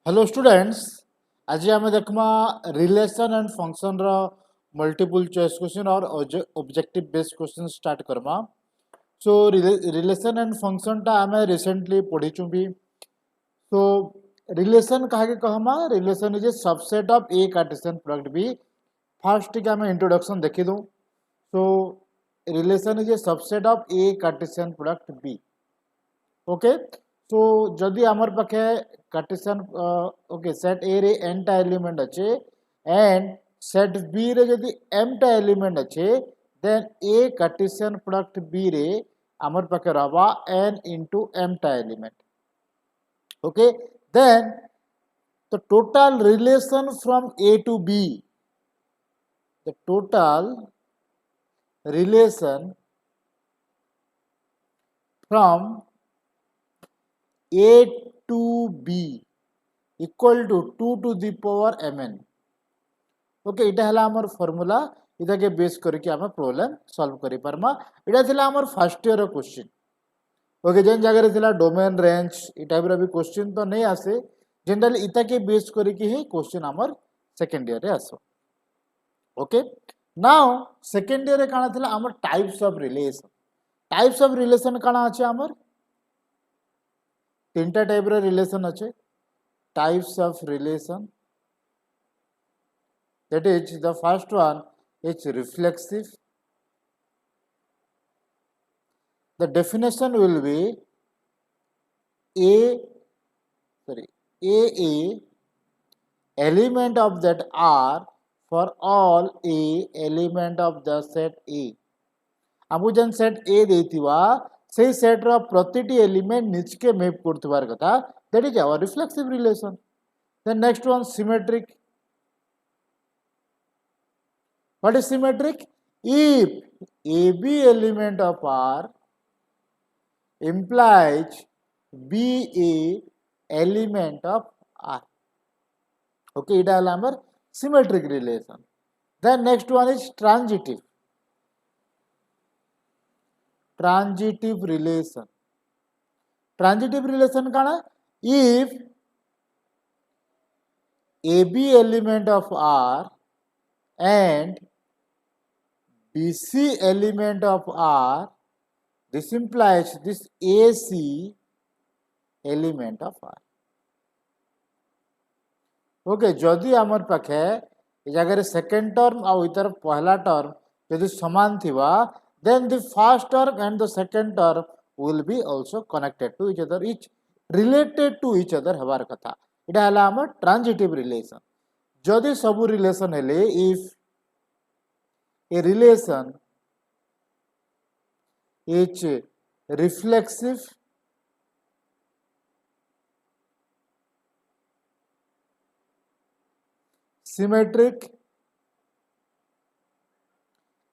Hello students. आज आम देखमा रिलेशन एंड फंक्शन रो मल्टीपल चॉइस क्वेश्चन और ऑब्जेक्टिव बेस्ड क्वेश्चन स्टार्ट करमा। सो रिलेशन एंड फंक्शन टा आम रिसेंटली पढ़ीचु भी। सो रिलेशन कहा के कहमा relation is a subset of a Cartesian product B. First के आम इंट्रोडक्शन देखी दो। So relation is a subset of a Cartesian product B. Okay, so जदि आमर पाखे कार्टेशियन ओके सेट ए रे n टा एलिमेंट अच्छे एंड सेट बी रे जदि m टा एलिमेंट अच्छे then A Cartesian product B रे आमर पाखे रहबा n into m टा element. Okay, then the total relation from a to b, the total relation from a to b equal to 2 to the power mn। Okay, इटा हला हमर formula इटा के बेस करके हम प्रॉब्लम सॉल्व करि परमा। इटा थिला हमर फर्स्ट ईयर रो क्वेश्चन। ओके, जेन जगह रे थिला डोमेन रेंज इ टाइप रो भी क्वेश्चन तो नहीं आसे। जनरली इटा के बेस करके ही क्वेश्चन हमर सेकंड ईयर रे आसो। ओके, नाउ सेकंड ईयर रे काना थिला हमर types of relation. Types of relation काना अछि हमर तीनटा टाइप रो रिलेशन अछि। Types of relation, that is the first one is reflexive. The definition will be a element of that R for all a element of the set A। आमु जन set A देथिवा से set रो प्रतिटी element निचके map करथिबार कथा, that is our reflexive relation। Then next one symmetric। What is symmetric? If AB element of R implies BA element of R। Okay, it is our symmetric relation। Then next one is transitive। Transitive relation। Transitive relation kana? If AB element of R and BC element of R, this implies this AC element of R। Okay, जदि आमर पाखे ए जगह second term आउ इतर पहला term यदि समान थिवा then the first term and the second term will be also connected to each other, each related to each other हबार कथा। इटा हला हमर ट्रांजिटिव रिलेशन। जदि सबु रिलेशन हेले if a relation is reflexive, symmetric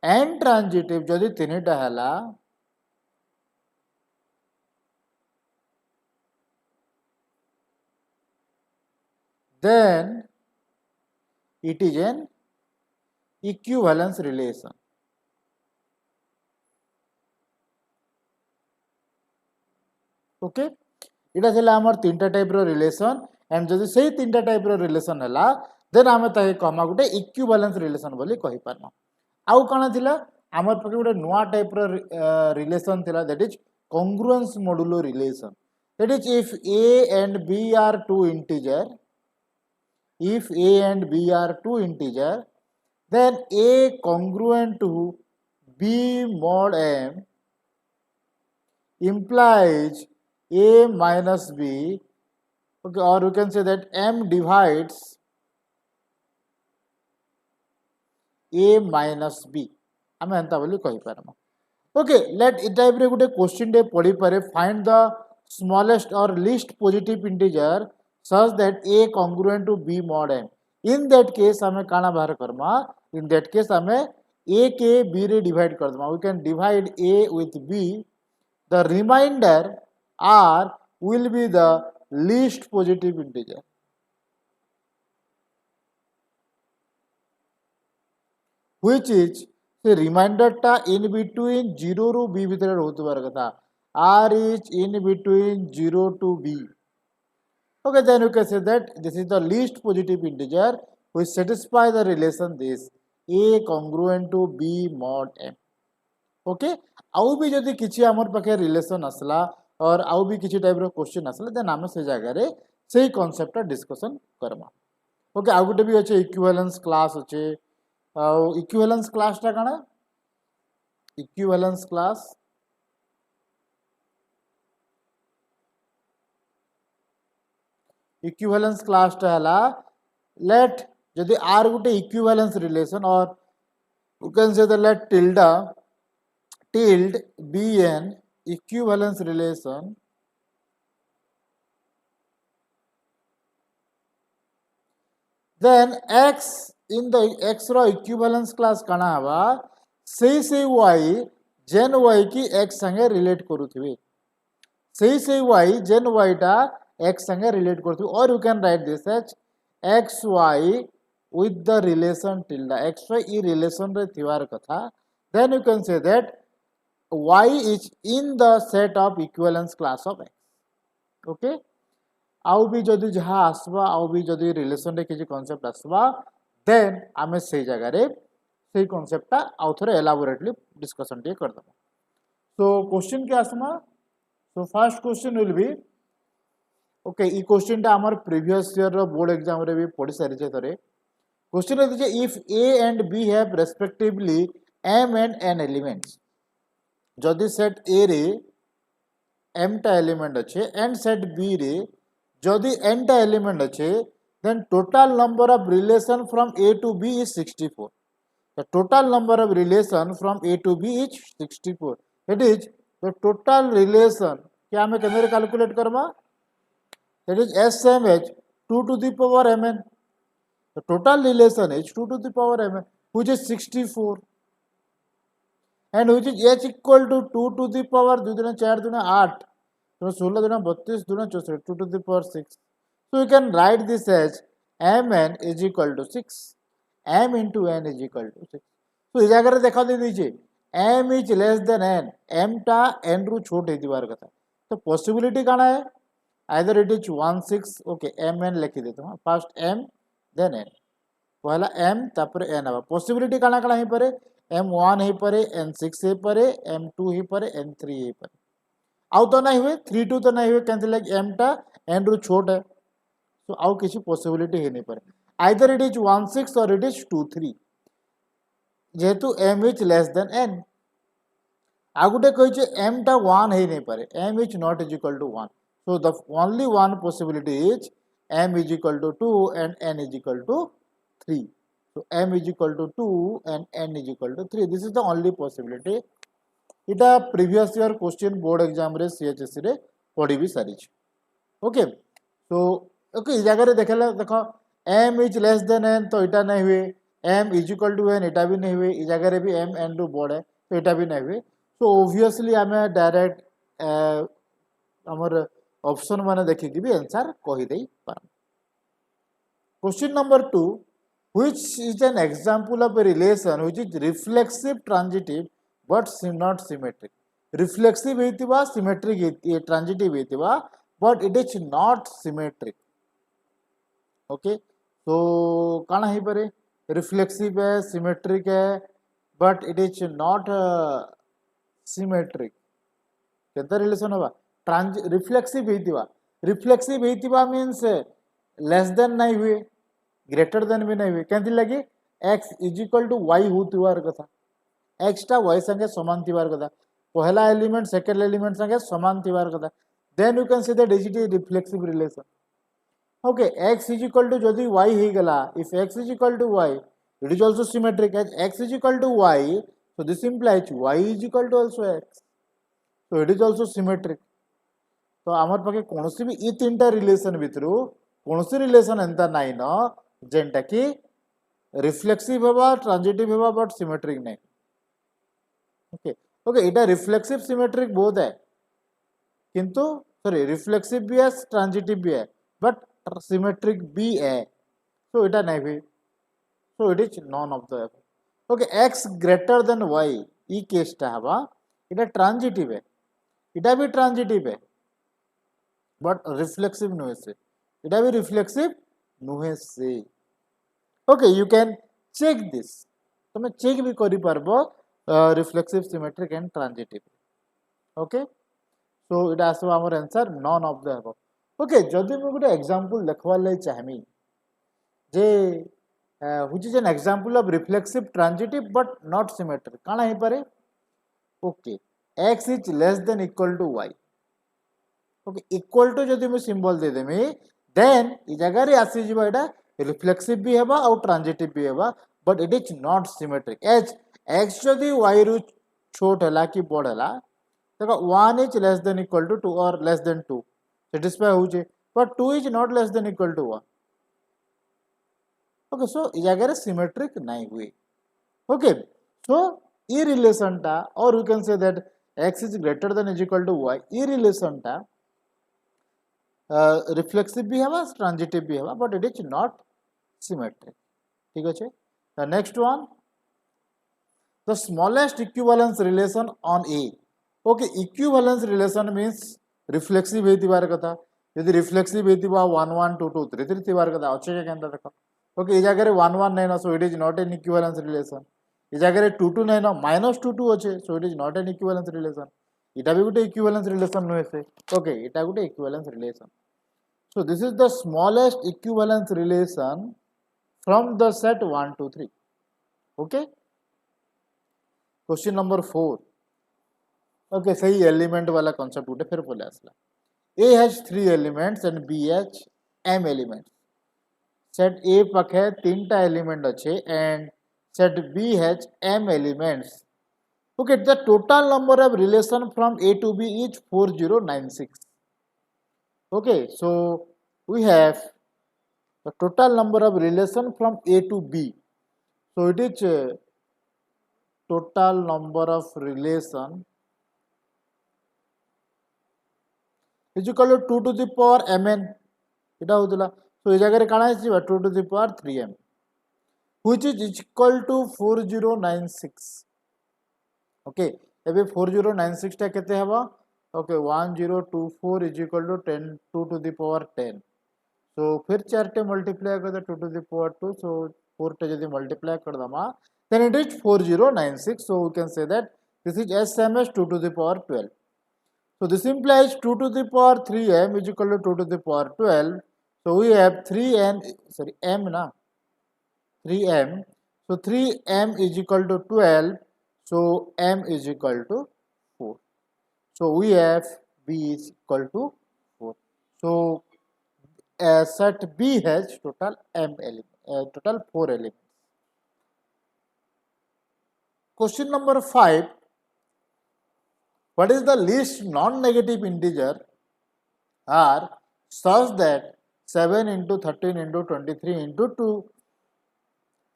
and transitive, जदि तीनटा हला then it is an equivalence relation। Okay, इटा थिला हमर तीनटा टाइप रो रिलेशन एंड जदि सेही तीनटा टाइप रो रिलेशन हला देन आमे ताके कहमा गुटे इक्विवेलेंस रिलेशन बोली कहि पारमा। आउ काना थिला हमर पके गुटे नुवा टाइप रो रिलेशन थिला, that is congruence modulo relation। that is if A and B are two integer, if A and B are two integer, then A congruent to B mod M implies A minus B। okay, or you can say that M divides A minus B। आमे एंता बोली कहि पारमा। Okay, late इ type रे गुटे question day पढ़ी पारे, find the smallest और least positive integer such that A congruent to B mod M। in that case हमें काना बाहर करमा, in that case हमें A के B रे डिवाइड कर दमा। we can divide A with B, the remainder R will be the least positive integer, which is the remainder टा in between 0 ରୁ B ভিতরে রহুতবার কথা। R is in between 0 to B। Okay, then you can say that this is the least positive integer which satisfy the relation this a congruent to b mod m. Okay आउ भी जदि किछि हमर पाखे relation असला और आउ भी किछि टाइप रो क्वेश्चन असला देन हम से जगह रे सेही कांसेप्ट डिस्कशन करबा. ओके आउ गुटे भी अछि इक्विवेलेंस क्लास अछि. इक्विवेलेंस क्लास टा काना इक्विवेलेंस क्लास इक्विवेलेंस क्लास टा हला लेट जदि आर गुटे equivalence relation or you can say the let tilde be an equivalence relation then x in the x रो equivalence class काना हवा से y जेन y की x संगे रिलेट करूथिबे से y जेन y टा x संगे रिलेट करूथिबे or you can write this as xy with the relation tilde xy ई रिलेशन रे थिवार कथा then you can say that y is in the set of equivalence class of x. okay आउ भी जदि जहा आसवा आउ भी जदि रिलेशन रे किछि कांसेप्ट आसवा देन आमे सेही जगह रे सेही कांसेप्ट ता आउ थोरे एलाबोरेटली डिस्कशन टे कर दबो. सो क्वेश्चन के आसमा so first question will be okay ई क्वेश्चन ता हमर प्रीवियस ईयर रो बोर्ड एग्जाम रे भी पढि सारि छे तरे. क्वेश्चन रे if a and b have respectively m and n elements जदि सेट ए रे m टा एलिमेंट अच्छे एंड सेट b रे जदि n टा एलिमेंट अच्छे then total number of relation from a to b is 64. The total number of relation from a to b is 64. That is the total relation क्या हमें कैसे calculate करबा that is SMH 2 to the power mn. The total relation is 2 to the power mn which is 64. and which is h equal to 2 to the power 2 दुना 4 दुना 8 तो 16 दुना 32 दुना 64 2 to the power 6. so you can write this as mn is equal to 6 m into n is equal to 6. so इस जगह रे देखा दे दीजिए m is less than n m टा n रु छोट हे दिवार कथा तो पॉसिबिलिटी काना है either it is 1 6 okay mn लिखि देता हूं फर्स्ट m then n पहला m तापर n आबा पॉसिबिलिटी काना काना हे परे m1 हे परे n6 हे परे m2 हे परे n3 हे परे आउ तो नहीं हुए 3 2 तो नहीं हुए कैंसिल लाइक m टा n रु छोट है सो आउ किसी पॉसिबिलिटी हे नहीं परे आइदर इट इज 1 6 और इट इज 2 3 जेहेतु m is less than n आ गुटे कहि छै m टा 1 हे नहीं परे m is not is equal to 1 so the only one possibility is m is equal to 2 and n is equal to 3. So m is equal to 2 and n is equal to 3. This is the only possibility. इटा previous year question board exam रे CHSC रे पढ़ी भी सारी छ. Okay. So okay इस जगह रे देखला देखो m is less than n तो इटा नहीं हुए m is equal to n इटा भी नहीं हुए इस जगह रे भी m n रो बोर्ड है तो इटा भी नहीं हुए. So obviously हमें डायरेक्ट हमर ऑप्शन माने देखि कि भी आंसर कहि देई पार. Question number 2. Which is an example of a relation which is reflexive transitive but not symmetric. Reflexive हेतिबा symmetric transitive हेतिबा but it is not symmetric. Okay. So काना हे परे reflexive है symmetric है but it is not symmetric. केता relation होबा reflexive हेतिबा means less than नहीं हुए greater than भी नहीं हुए केंति लगी x is equal to y होतिवार कथा x टा y संगे समान थिवार कथा पहला एलिमेंट सेकंड एलिमेंट संगे समान थिवार कथा then you can say that it is reflexive relation. Okay x is equal to जदी y हे गला if x is equal to y it is also symmetric as x is equal to y so this implies y is equal to also x so it is also symmetric. तो हमर पाके कोनोसी भी ई तीनटा relation भितरु कोनोसी relation एंता नाही न जेंटा कि reflexive होबा ट्रांजिटिव होबा बट सिमेट्रिक नहीं. ओके ओके इटा रिफ्लेक्सिव सिमेट्रिक बोथ है किंतु सॉरी रिफ्लेक्सिव भी है ट्रांजिटिव भी है बट सिमेट्रिक भी है सो इटा नहीं भी सो it is none of the. Okay x greater than y E case टा हवा इटा ट्रांजिटिव है इटा भी ट्रांजिटिव है बट रिफ्लेक्सिव नहीं से इटा भी रिफ्लेक्सिव नुहे से okay you can check this तुम चेक भी करि परबो reflexive symmetric and transitive okay so इटा आसबो हमर answer none of the above okay जदि मु गुटे एग्जांपल देखबार लई चाहमी जे which is an example of reflexive transitive but not symmetric काना हे पारे okay x is less than equal to y okay equal to जदि मु सिंबल दे देमी देन इ जगह रे आसी जिबा एटा रिफ्लेक्सिव भी हेबा और ट्रांजिटिव भी हेबा but it is not symmetric as x जदि y रु छोट हला कि बड़ हला देखो 1 is less than equal to 2 or less than 2 satisfy हो जे but 2 is not less than equal to 1 okay so इ जगह रे सिमेट्रिक नहीं हुए ओके सो इ रिलेशन टा और we can say that x is greater than is equal to y इ रिलेशन टा रिफ्लेक्सिव भी हवा ट्रांजिटिव भी हवा but it is not symmetric ठीक अच्छे the next one the smallest equivalence relation on A okay equivalence relation means reflexive हेतिबार कथा यदि रिफ्लेक्सिव हेतिबा 1 1 2 2 3 3 थिबार कथा अच्छे के केनता देखो ओके इ जगह रे 1 1 नहीं ना सो it is not an equivalence relation इ जगह रे 2 2 नहीं ना -2 2 अच्छे सो it is not an equivalence relation इटा भी गुटे इक्विवेलेंस रिलेशन नुहे से ओके इटा गुटे equivalence relation so this is the smallest equivalence relation from the set 1 to 3 okay question number 4 okay सही एलिमेंट वाला कांसेप्ट उठे फिर बोले आसला a has 3 elements and b has m elements set a पाखे 3 टा एलिमेंट अच्छे and set b has m elements okay the total number of relation from a to b is 4096 okay so we have the total number of relation from a to b so it is total number of relation is equal to 2 to the power mn eta होतला so ए जगह रे काना है 2 to the power 3m which is equal to 4096 okay एबे 4096 टा केते हबा okay 1024 is equal to 10 2 to the power 10 so फिर 4 टे मल्टीप्लाई कर दे 2 to the power 2 so 4 टे यदि मल्टीप्लाई कर दमा then it is 4096 so we can say that this is as same as 2 to the power 12 so this implies 2 to the power 3m is equal to 2 to the power 12 so we have 3n sorry m na 3m so 3m is equal to 12 so m is equal to 4 so we have b is equal to 4 so set B has total m element, total 4 elements. Question number 5. What is the least non-negative integer r such that 7 into 13 into 23 into 2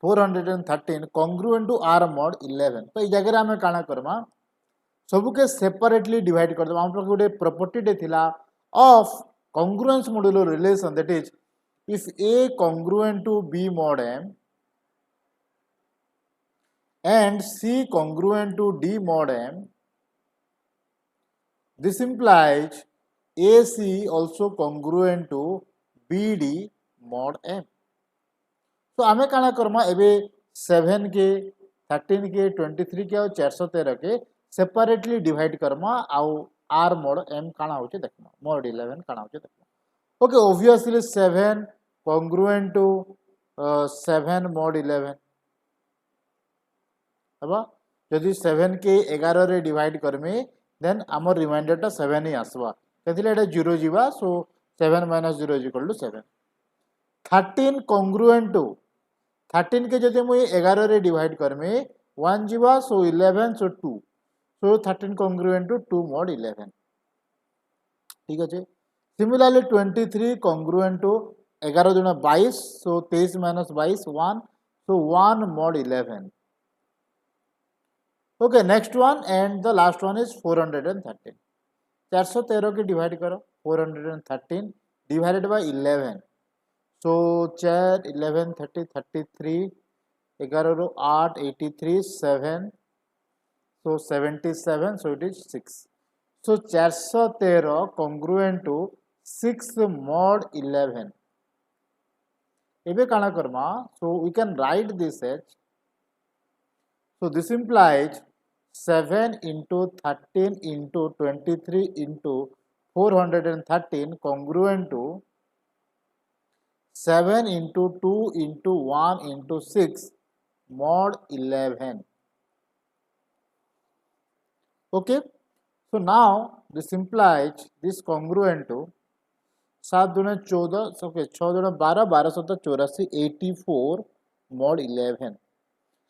413 congruent to r mod 11. तो इस जगह हमें काना करमा सबू के separately divide कर दो हम लोग गोटे प्रॉपर्टी दे थिला of congruence modulo relation that is if a congruent to b mod m and c congruent to d mod m this implies ac also congruent to bd mod m तो आमे काना करमा एबे 7 के 13 के 23 के और 413 के सेपरेटली डिवाइड करमा आउ r mod m काना होचे देखना mod 11 काना होचे देखना okay obviously 7 congruent to 7 mod 11 हबा यदि 7 के 11 रे डिवाइड करमे देन हमर रिमाइंडर टा 7 ही आसबा केथिले एटा 0 जीवा सो 7 - 0 = 7 13 congruent to 13 के जदि मुई 11 रे डिवाइड करमे 1 जीवा सो 11 सो 2 so 13 congruent to 2 mod 11 ठीक है similarly 23 congruent to 11 दुना 22 so 23 - 22 1 so 1 mod 11 okay next one and the last one is 413 413 के डिवाइड करो 413 divided by 11 so 4 11 30 33 11 row 8 83 7 so 77 so it is 6 so 413 congruent to 6 mod 11 एबे काना करमा so we can write this as so this implies 7 into 13 into 23 into 413 congruent to 7 into 2 into 1 into 6 mod 11. Okay, so now this implies this congruent to 7 दूने 14 okay 6 दूने 12 12 सत्ता 84 84 mod 11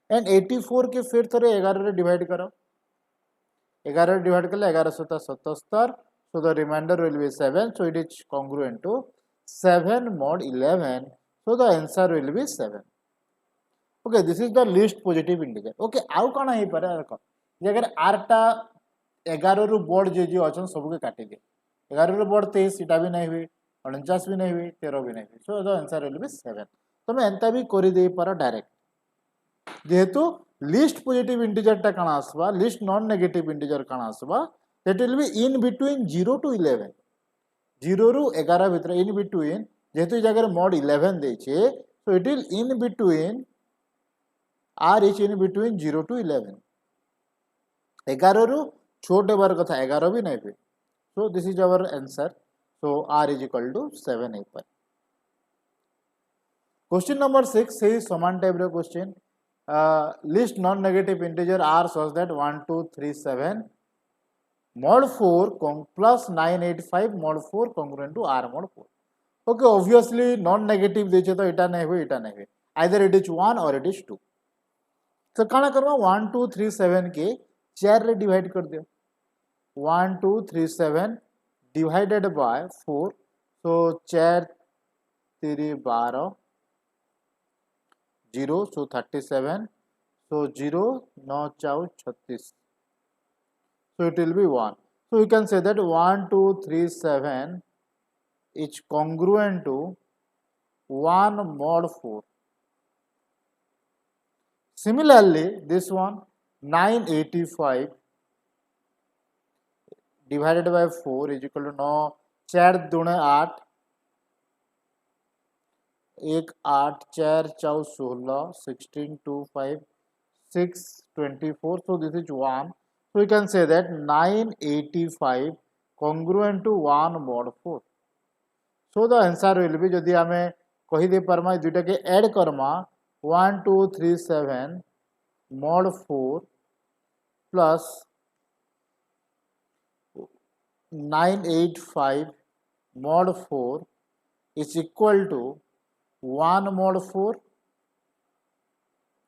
and 84 के फिर थोड़े 11 रे divide करो 11 divide कर 11 सत्ता 77 so the remainder will be 7 so it is congruent to 7 mod 11 so the answer will be 7. Okay, this is the least positive integer. Okay, आउ कौन है पर देखो ये अगर आरटा 11 रु बोर्ड जे अच्छा सब के काटी दे 11 रु बोर्ड 23 इटा भी नहीं हुई 49 भी नहीं हुई 13 भी नहीं हुई so the answer will be 7. तुम एंता भी करि दे पर डायरेक्ट जेहेतु लीस्ट पॉजिटिव इंटीजर टा कण आसबा लीस्ट नॉन नेगेटिव इंटीजर कण आसबा that will be in between 0 to 11 0 रु 11 भितर इन बिटवीन जेहेतु जगह mod 11 देछे so it will in between r is in between 0 to 11 11 रु छोटे बार कथा 11 भी नहीं हुए so this is our answer so R is equal to 7 है पर क्वेश्चन नंबर 6 से समान टाइप रे question list non negative integer are such that 1 2 3 7 mod 4 plus 985 mod 4 congruent to r mod 4. Okay, obviously non negative देचे तो इटा नहीं हुए either it is 1 or it is 2. तो काना करवा 1 2 3 7 के 4 रे डिवाइड कर दियो 1 2 3 7 divided by 4 so 4 3 12 0 so 37 so 0 9 4 36 so it will be 1 so you can say that 1 2 3 7 is congruent to 1 mod 4. Similarly, this one 985 divided by 4 is equal to 9 4 दूने 8 1 8 4 4 16 16 2 5 6 24 so this is 1 so we can say that 985 congruent to 1 mod 4 so the answer will be जदि आमे कहि दे परमा दुटा के add Karma 1 2 3 7 mod 4 plus 985 mod 4 is equal to 1 mod 4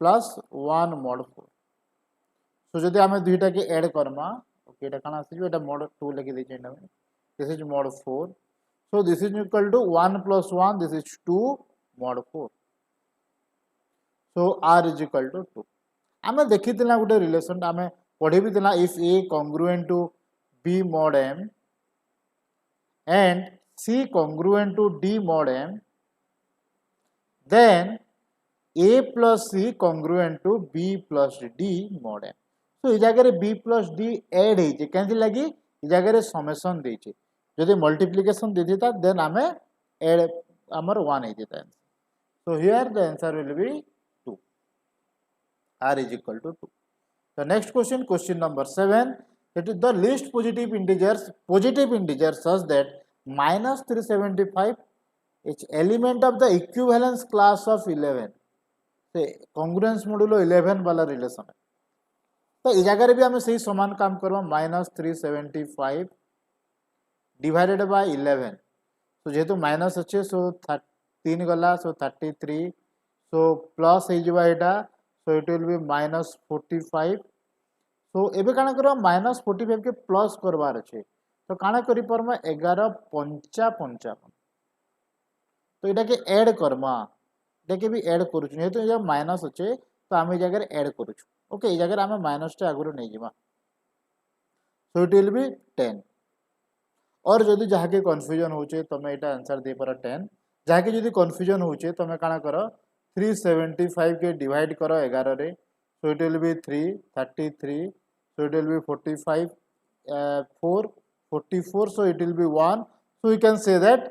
plus 1 mod 4 so जदि आमे दुटा के add Karma okay एटा कना आसी एटा mod 2 लिखि दे छै this is mod 4 so this is equal to 1 plus 1 this is 2 mod 4 so r is equal to 2 आमे देखि तिला गुटे रिलेशन आमे पढि भी तिला if a congruent to b mod m and c congruent to d mod m then a plus c congruent to b plus d mod m so ई जगह रे b plus d add हे जे केंति लागि ई जगह रे summation दे छै जदि multiplication दे देता then आमे add हमर 1 हे जेता so here the answer will be 2 r is equal to 2. The next question, question number 7, that is the least positive integers such that minus 375 is element of the equivalence class of 11 से congruence modulo 11 वाला relation है तो इस जगह भी हमें सही समान काम करवा minus 375 divided by 11 so जेहेतु माइनस अच्छे सो 3 गला सो 33 so प्लस हो जबा एटा so it will be minus 45 so एबे काना करवा minus 45 के प्लस करवार अच्छे तो काना करि परमा 11 55 तो एटा के ऐड करमा एटा के भी ऐड करू छ तो ये माइनस अच्छे तो आमे जगह ऐड करू छ ओके ए जगह आमे माइनस टा आगुरो नै जिमा so it will be 10 और जदि जहा के कंफ्यूजन होचे तमे एटा आंसर दे पर 10 जहा के जदि कंफ्यूजन होचे तमे काना करो 375 के डिवाइड करो 11 रे so it will be 3 33 so it will be 45 4 44 so it will be 1 so you can say that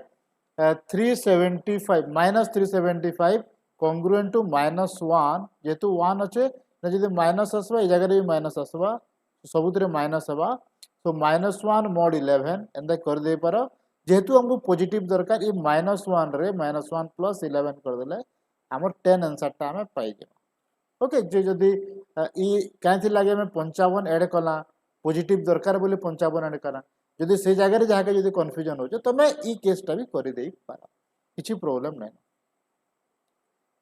375 minus 375 congruent to -1 जेतु 1 अच्छे ना जदि माइनस आसबा ए जगह भी माइनस आसबा सबुतरे माइनस हवा तो -1 mod 11 एंदा कर दे पार जेहेतु हमको पॉजिटिव दरकार ये -1 रे -1 प्लस 11 कर देले हमर 10 आंसर ता हमें पाई जे ओके जे जदि ई काहे लागे हमें 55 ऐड कला पॉजिटिव दरकार बोली 55 ऐड करा जदि से जगह रे जाके जदि कंफ्यूजन हो तमे ई केस टा भी कर दे पार किछि प्रॉब्लम नै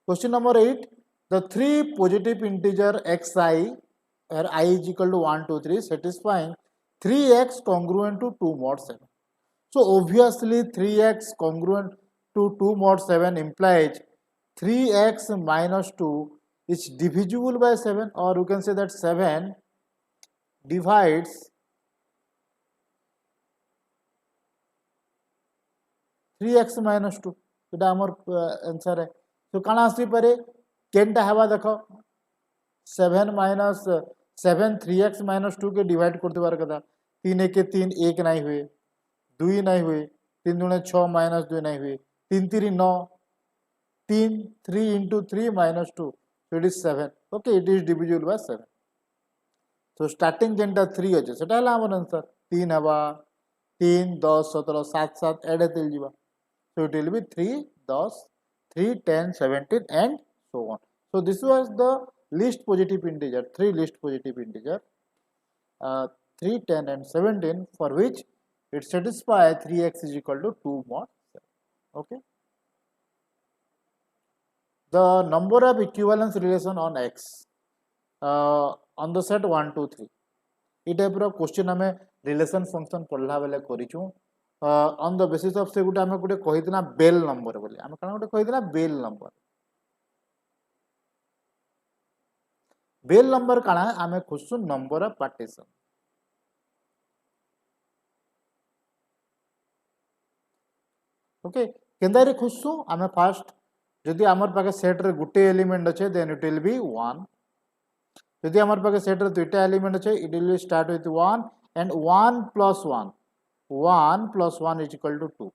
question number 8 the three positive integer xi where I is equal to 1 2 3 satisfying 3x congruent to 2 mod 7 so obviously 3x congruent to 2 mod 7 implies 3x minus 2 is divisible by 7 or you can say that 7 divides 3x minus 2 এটা আমার answer है तो काना आसी पारे केनटा हेबा देखो 7 minus 7 3x minus 2 के डिवाइड करते बार कदा 3 1 के 3 1 नहीं हुए 2 नहीं हुए 3 दूने 6 माइनस 2 नहीं हुए 3 3 9 3 3 into 3 minus 2 so it is 7 okay it is divisible by 7 so starting जेंटा 3 अछि सेटा हला हमर आंसर 3 हवा 3 10 17 7 7 ऐड हेतल जीवा so it will be 3 10 3 10 17 and so on so this was the least positive integer 3 least positive integer 3 10 and 17 for which it satisfies 3x is equal to 2 mod 7 okay the number of equivalence relation on x on the set 1 2 3 ये type रो question हमें relation function पढ़ला बेले करिछु on the basis of से गुटे हमें गुटे कहितना bell number बोले हमें कना गुटे कहितना bell number काना हमें खुसु नंबर ऑफ पार्टीशन ओके केंदारे खुसु हमें फर्स्ट जदि हमर पाके सेट रे गुटे एलिमेंट अछि देन इट विल बी 1 जदि हमर पाके सेट रे दुईटा एलिमेंट अछि it will start with 1 and 1 plus 1 1 plus 1 is equal to 2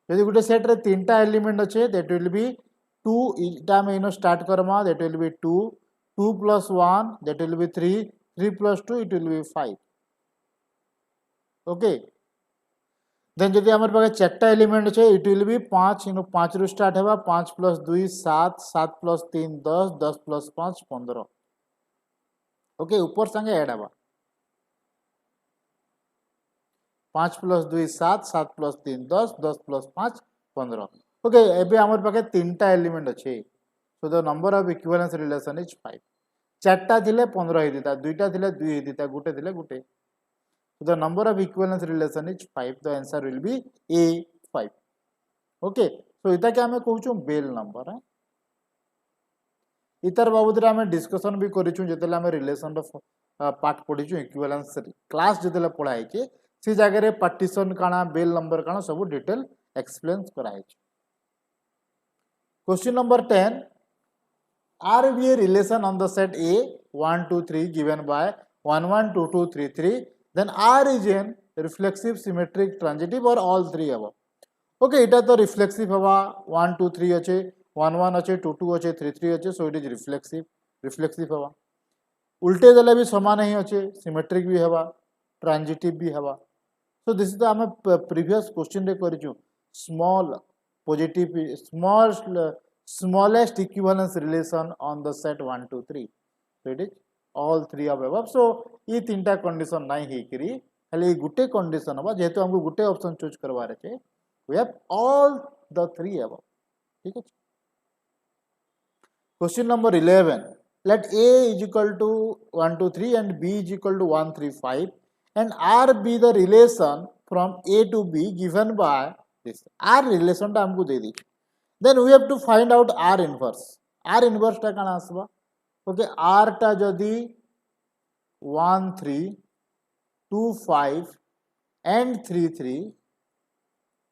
यदि गुटे सेट रे तीनटा एलिमेंट अच्छे दैट विल बी 2 इटा में इनो स्टार्ट करमा that will be 2 2 plus 1 that will be 3 3 plus 2 it will be 5 okay then जदि हमर पाके चारटा एलिमेंट अच्छे it will be 5 इनो 5 रो स्टार्ट हेबा 5 plus 2 7 7 plus 3 10 10 plus 5 15 okay ऊपर संगे ऐड हेबा 5 plus 2 7 7 plus 3 10 10 plus 5 15 okay एबे हमर पाके तीनटा एलिमेंट अच्छे so the number of equivalence relation is 5 चारटा थिले 15 हे दिता दुईटा थिले 2 हे दिता गुटे थिले गुटे so the number of equivalence relation is 5 the answer will be a5 okay so इता के हमें कहूछु बेल नंबर है इतर बाबूदरे हमें डिस्कशन भी करिछु जेतेले हमें रिलेशन ऑफ पार्ट पढिछु इक्विवेलेंस क्लास जेतेले पढाई के सी जगह रे पार्टीशन काना बेल नंबर काना सब डिटेल एक्सप्लेन कराई question number 10 R be a relation on the set A 1 2 3 given by 1 1 2 2 3 3 then R is an reflexive symmetric transitive or all three above okay এটা তো reflexive হবা 1 2 3 আছে 1 1 আছে 2 2 আছে 3 3 আছে so it is reflexive হবা उल्टे देले भी समान ही আছে symmetric भी हवा transitive भी हवा so this is the हम previous question रे करिछु small positive smallest equivalence relation on the set 1 2 3 so it is all three of above so ये तीनटा कंडीशन नहीं हे करी खाली गुटे कंडीशन हवा जेहेतु हमको गुटे ऑप्शन चूज करवारे छे we have all the three above ठीक है question number 11 let A is equal to 1 2 3 and B is equal to 1 3 5 and R be the relation from A to B given by this R relation टा हमको दे दी then we have to find out R inverse टा काना आसबा okay R टा जदी 1 3 2 5 and 3 3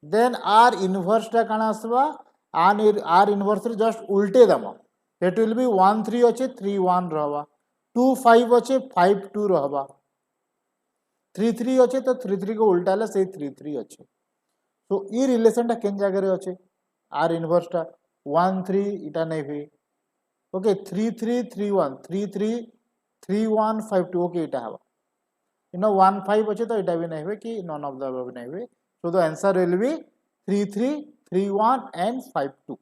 then R inverse टा काना आसबा R inverse रे just उल्टे दमा that will be 1 3 अच्छे 3 1 रहबा 2 5 अच्छे 5 2 रहबा 3 3 अच्छे तो 3 3 को उल्टा ले से 3 3 अच्छे सो ई रिलेशन टा केन जगह रे अछि आर इनवर्स टा 1 3 इटा नै हुए ओके 3 3 3 1 3 3 3 1 5 2 ओके इटा हवा 1 5 अच्छे तो इटा भी नहीं हुए कि नॉन ऑफ द अबव नहीं हुए so the answer will be 3 3 3 1 and 5 2.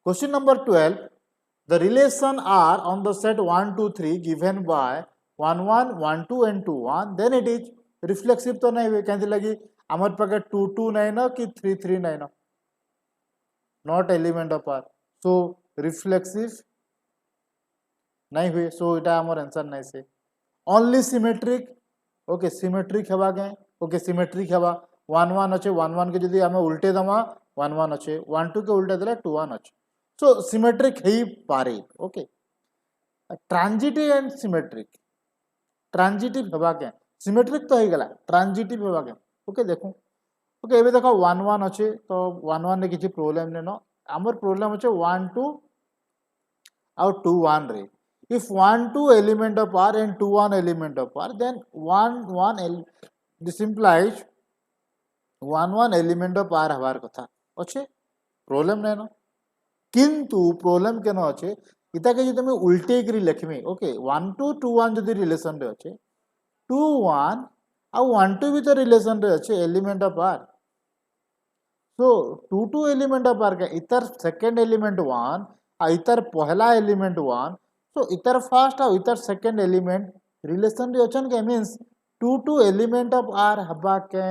Question number 12. The relation are on the set 1 2 3 given by 1 1 1 2 and 2 1 then it is reflexive तो नहीं हुए कहते लगी आमर पाके 2 2 नहीं ना कि 3 3 नहीं ना not element of R so reflexive नहीं हुए so इटा आमर आंसर नहीं से only symmetric ओके सिमेट्रिक हेबा के ओके सिमेट्रिक हेबा 1 1 अच्छे 1 1 के जदी हमें उल्टे दमा 1 1 अच्छे 1 2 के उल्टे देले 2 1 अच्छे सो सिमेट्रिक हे पारे okay transitive and symmetric transitive हेबा के सिमेट्रिक तो हे गला ट्रांजिटिव हेबा के ओके देखो ओके एबे देखो 1 1 अच्छे तो 1 1 ने किछि प्रॉब्लम ने न हमर प्रॉब्लम अच्छे 1 2 और 2 1 रे if 1 2 element of R and 2 1 element of R then 1 1 this implies 1 1 element of R हबार कथा अच्छे प्रॉब्लम नै न किंतु प्रॉब्लम केन अच्छे इता के जदि मैं उल्टे करी लिखमी ओके 1 2 2 1 जदि रिलेशन रे अच्छे 2 1 आ 1 2 भी तो रिलेशन रे अच्छे element of R so 2 2 element of R का इतर सेकंड एलिमेंट 1 आ इतर पहला एलिमेंट 1 so इतर फर्स्ट और इतर सेकंड एलिमेंट रिलेशन रे अछन के मींस 2 2 एलिमेंट ऑफ R हबा के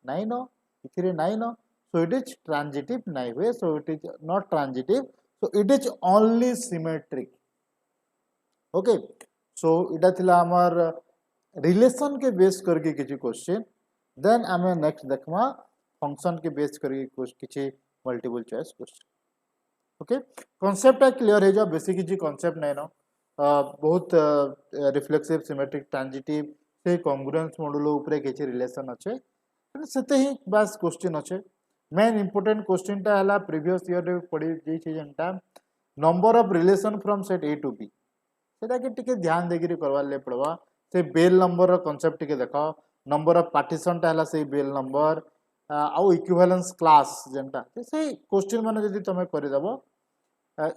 नहीं नो इथिरे नहीं no so it is transitive नहीं हुए so it is not transitive so it is only symmetric okay so इटा थिला हमर रिलेशन के बेस करके किछि क्वेश्चन देन हमें नेक्स्ट देखमा फंक्शन के बेस करके किछि multiple choice question okay concept clear है जो बेसिक किछि कांसेप्ट नहीं नो बहुत रिफ्लेक्सिव सिमेट्रिक ट्रांजिटिव से कांग्रुएंस मॉड्यूल ऊपर किछि रिलेशन अच्छे सेते ही बस क्वेश्चन अच्छे मेन इंपोर्टेंट क्वेश्चन टा हला प्रीवियस ईयर रे पड़ी जे छै जनता number of relation from set A to B सेटा के टिके ध्यान देगिरी करवा ले पड़वा से बेल नंबर रो कांसेप्ट टिके देखो नंबर ऑफ पार्टीशन टा हला से बेल नंबर आउ इक्विवेलेंस क्लास जनता से क्वेश्चन माने जदी तमे करि दबो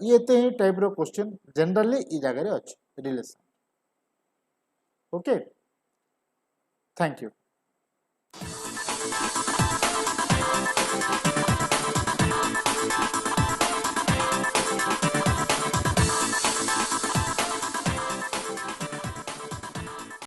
ये एते ही टाइप रो क्वेश्चन जनरली ई जगह रे अछि रिलेशन ओके थैंक यू